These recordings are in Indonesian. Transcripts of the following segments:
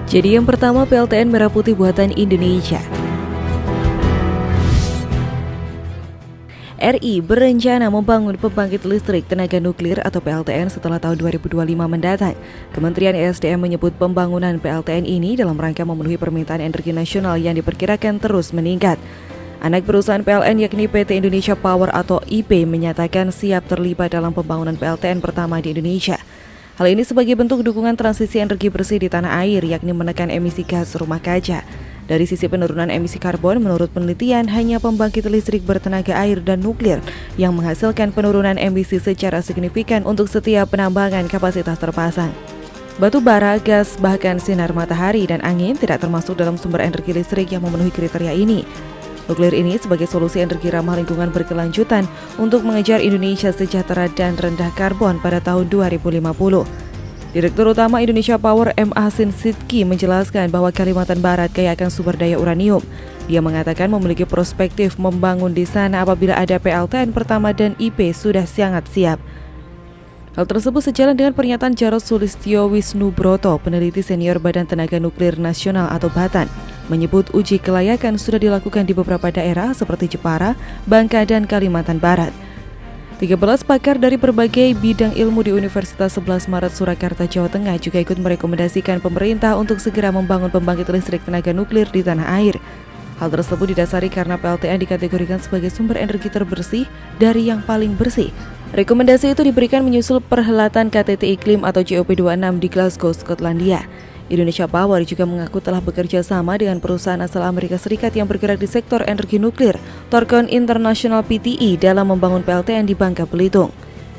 Jadi yang pertama, PLTN Merah Putih buatan Indonesia. RI berencana membangun pembangkit listrik tenaga nuklir atau PLTN setelah tahun 2025 mendatang. Kementerian ESDM menyebut pembangunan PLTN ini dalam rangka memenuhi permintaan energi nasional yang diperkirakan terus meningkat. Anak perusahaan PLN yakni PT Indonesia Power atau IP menyatakan siap terlibat dalam pembangunan PLTN pertama di Indonesia. Hal ini sebagai bentuk dukungan transisi energi bersih di tanah air, yakni menekan emisi gas rumah kaca. Dari sisi penurunan emisi karbon, menurut penelitian, hanya pembangkit listrik bertenaga air dan nuklir yang menghasilkan penurunan emisi secara signifikan untuk setiap penambangan kapasitas terpasang. Batu bara, gas, bahkan sinar matahari dan angin tidak termasuk dalam sumber energi listrik yang memenuhi kriteria ini. Nuklir ini sebagai solusi energi ramah lingkungan berkelanjutan untuk mengejar Indonesia sejahtera dan rendah karbon pada tahun 2050. Direktur Utama Indonesia Power M. Hasin Sidki menjelaskan bahwa Kalimantan Barat kaya akan sumber daya uranium. Dia mengatakan memiliki perspektif membangun di sana apabila ada PLTN pertama dan IP sudah sangat siap. Hal tersebut sejalan dengan pernyataan Jarod Sulistyo Wisnubroto, peneliti senior Badan Tenaga Nuklir Nasional atau BATN, menyebut uji kelayakan sudah dilakukan di beberapa daerah seperti Jepara, Bangka, dan Kalimantan Barat. 13 pakar dari berbagai bidang ilmu di Universitas 11 Maret Surakarta, Jawa Tengah juga ikut merekomendasikan pemerintah untuk segera membangun pembangkit listrik tenaga nuklir di tanah air. Hal tersebut didasari karena PLTN dikategorikan sebagai sumber energi terbersih dari yang paling bersih. Rekomendasi itu diberikan menyusul perhelatan KTT Iklim atau COP26 di Glasgow, Skotlandia. Indonesia Power juga mengaku telah bekerja sama dengan perusahaan asal Amerika Serikat yang bergerak di sektor energi nuklir, Thorcon International Pte. Dalam membangun PLTN di Bangka Belitung.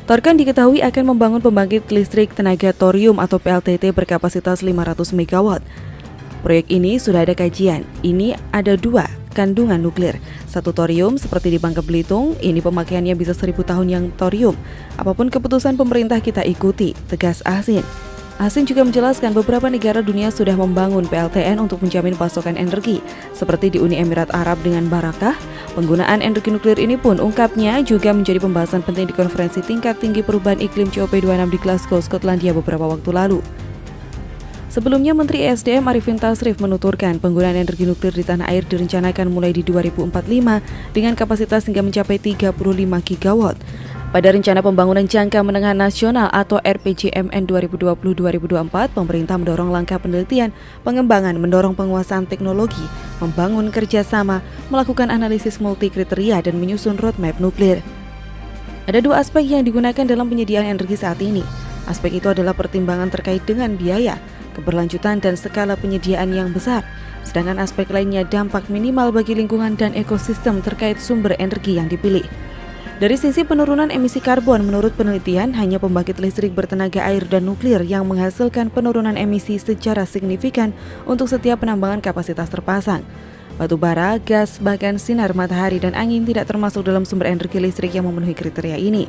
Thorcon diketahui akan membangun pembangkit listrik tenaga thorium atau PLTT berkapasitas 500 MW. Proyek ini sudah ada kajian. Ini ada 2 kandungan nuklir. 1 thorium seperti di Bangka Belitung, ini pemakaiannya bisa 1000 tahun yang thorium. Apapun keputusan pemerintah kita ikuti, tegas Hasin. Hasin juga menjelaskan beberapa negara dunia sudah membangun PLTN untuk menjamin pasokan energi, seperti di Uni Emirat Arab dengan Barakah. Penggunaan energi nuklir ini pun ungkapnya juga menjadi pembahasan penting di konferensi tingkat tinggi perubahan iklim COP26 di Glasgow, Skotlandia beberapa waktu lalu. Sebelumnya, Menteri ESDM Arifin Tasrif menuturkan penggunaan energi nuklir di tanah air direncanakan mulai di 2045 dengan kapasitas hingga mencapai 35 GW. Pada rencana pembangunan jangka menengah nasional atau RPJMN 2020-2024, pemerintah mendorong langkah penelitian, pengembangan, mendorong penguasaan teknologi, membangun kerjasama, melakukan analisis multi kriteria, dan menyusun roadmap nuklir. Ada 2 aspek yang digunakan dalam penyediaan energi saat ini. Aspek itu adalah pertimbangan terkait dengan biaya, keberlanjutan, dan skala penyediaan yang besar. Sedangkan aspek lainnya dampak minimal bagi lingkungan dan ekosistem terkait sumber energi yang dipilih. Dari sisi penurunan emisi karbon, menurut penelitian, hanya pembangkit listrik bertenaga air dan nuklir yang menghasilkan penurunan emisi secara signifikan untuk setiap penambangan kapasitas terpasang. Batu bara, gas, bahkan sinar matahari dan angin tidak termasuk dalam sumber energi listrik yang memenuhi kriteria ini.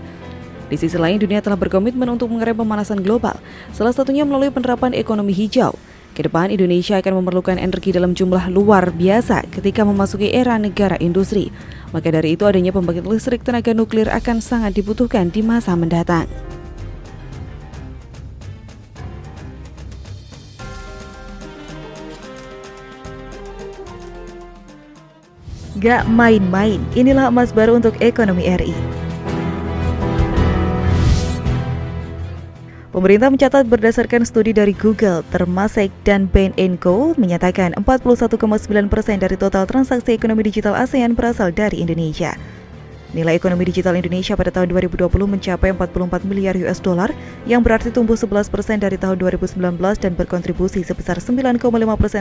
Di sisi lain, dunia telah berkomitmen untuk mengerem pemanasan global, salah satunya melalui penerapan ekonomi hijau. Kedepan, Indonesia akan memerlukan energi dalam jumlah luar biasa ketika memasuki era negara industri. Maka dari itu, adanya pembangkit listrik tenaga nuklir akan sangat dibutuhkan di masa mendatang. Gak main-main, inilah emas baru untuk ekonomi RI. Pemerintah mencatat berdasarkan studi dari Google, Temasek, dan Bain & Co. menyatakan 41,9% dari total transaksi ekonomi digital ASEAN berasal dari Indonesia. Nilai ekonomi digital Indonesia pada tahun 2020 mencapai 44 miliar US dollar, yang berarti tumbuh 11% dari tahun 2019 dan berkontribusi sebesar 9,5%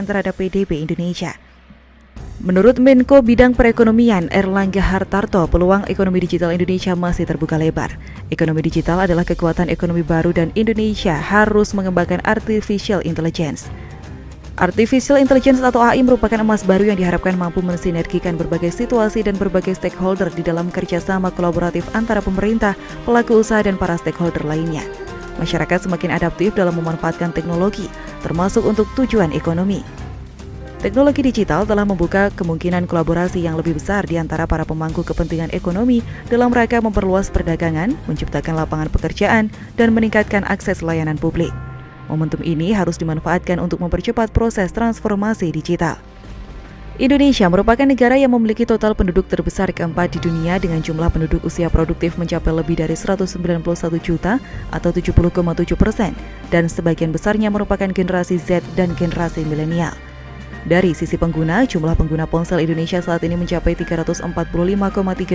terhadap PDB Indonesia. Menurut Menko Bidang Perekonomian Erlangga Hartarto, peluang ekonomi digital Indonesia masih terbuka lebar. Ekonomi digital adalah kekuatan ekonomi baru dan Indonesia harus mengembangkan artificial intelligence. Artificial intelligence atau AI merupakan emas baru yang diharapkan mampu mensinergikan berbagai situasi dan berbagai stakeholder di dalam kerjasama kolaboratif antara pemerintah, pelaku usaha, dan para stakeholder lainnya. Masyarakat semakin adaptif dalam memanfaatkan teknologi, termasuk untuk tujuan ekonomi. Teknologi digital telah membuka kemungkinan kolaborasi yang lebih besar di antara para pemangku kepentingan ekonomi dalam rangka memperluas perdagangan, menciptakan lapangan pekerjaan, dan meningkatkan akses layanan publik. Momentum ini harus dimanfaatkan untuk mempercepat proses transformasi digital. Indonesia merupakan negara yang memiliki total penduduk terbesar keempat di dunia dengan jumlah penduduk usia produktif mencapai lebih dari 191 juta atau 70,7%, dan sebagian besarnya merupakan generasi Z dan generasi milenial. Dari sisi pengguna, jumlah pengguna ponsel Indonesia saat ini mencapai 345,3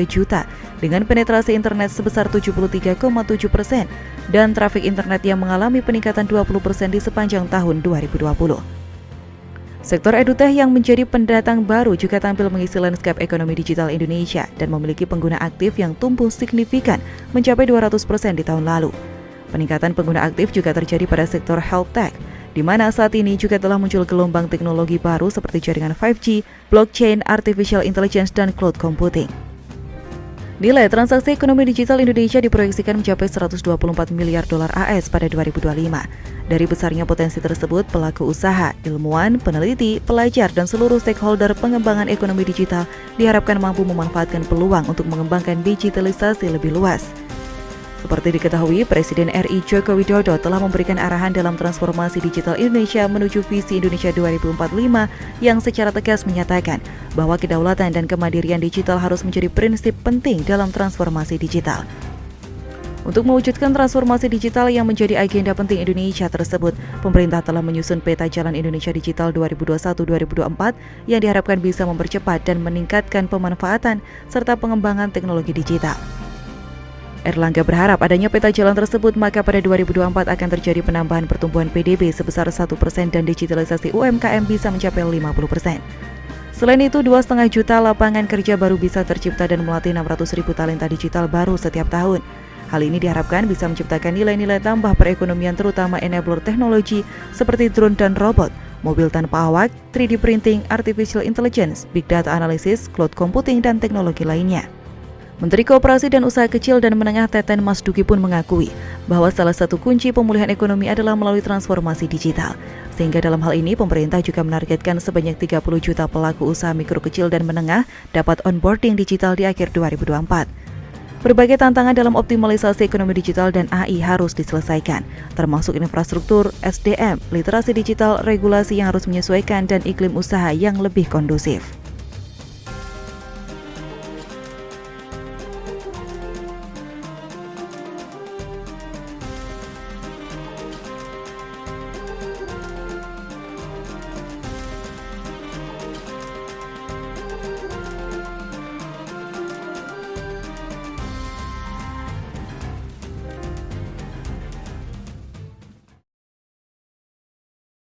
juta dengan penetrasi internet sebesar 73,7% dan trafik internet yang mengalami peningkatan 20% di sepanjang tahun 2020. Sektor edutech yang menjadi pendatang baru juga tampil mengisi lanskap ekonomi digital Indonesia dan memiliki pengguna aktif yang tumbuh signifikan mencapai 200% di tahun lalu. Peningkatan pengguna aktif juga terjadi pada sektor health tech, di mana saat ini juga telah muncul gelombang teknologi baru seperti jaringan 5G, blockchain, artificial intelligence, dan cloud computing. Nilai transaksi ekonomi digital Indonesia diproyeksikan mencapai 124 miliar dolar AS pada 2025. Dari besarnya potensi tersebut, pelaku usaha, ilmuwan, peneliti, pelajar, dan seluruh stakeholder pengembangan ekonomi digital diharapkan mampu memanfaatkan peluang untuk mengembangkan digitalisasi lebih luas. Seperti diketahui, Presiden RI Joko Widodo telah memberikan arahan dalam transformasi digital Indonesia menuju visi Indonesia 2045 yang secara tegas menyatakan bahwa kedaulatan dan kemandirian digital harus menjadi prinsip penting dalam transformasi digital. Untuk mewujudkan transformasi digital yang menjadi agenda penting Indonesia tersebut, pemerintah telah menyusun peta jalan Indonesia Digital 2021-2024 yang diharapkan bisa mempercepat dan meningkatkan pemanfaatan serta pengembangan teknologi digital. Erlangga berharap adanya peta jalan tersebut, maka pada 2024 akan terjadi penambahan pertumbuhan PDB sebesar 1% dan digitalisasi UMKM bisa mencapai 50%. Selain itu, 2,5 juta lapangan kerja baru bisa tercipta dan melatih 600.000 talenta digital baru setiap tahun. Hal ini diharapkan bisa menciptakan nilai-nilai tambah perekonomian terutama enabler teknologi seperti drone dan robot, mobil tanpa awak, 3D printing, artificial intelligence, big data analysis, cloud computing, dan teknologi lainnya. Menteri Koperasi dan Usaha Kecil dan Menengah Teten Mas Duki pun mengakui bahwa salah satu kunci pemulihan ekonomi adalah melalui transformasi digital. Sehingga dalam hal ini pemerintah juga menargetkan sebanyak 30 juta pelaku usaha mikro kecil dan menengah dapat onboarding digital di akhir 2024. Berbagai tantangan dalam optimalisasi ekonomi digital dan AI harus diselesaikan, termasuk infrastruktur, SDM, literasi digital, regulasi yang harus menyesuaikan, dan iklim usaha yang lebih kondusif.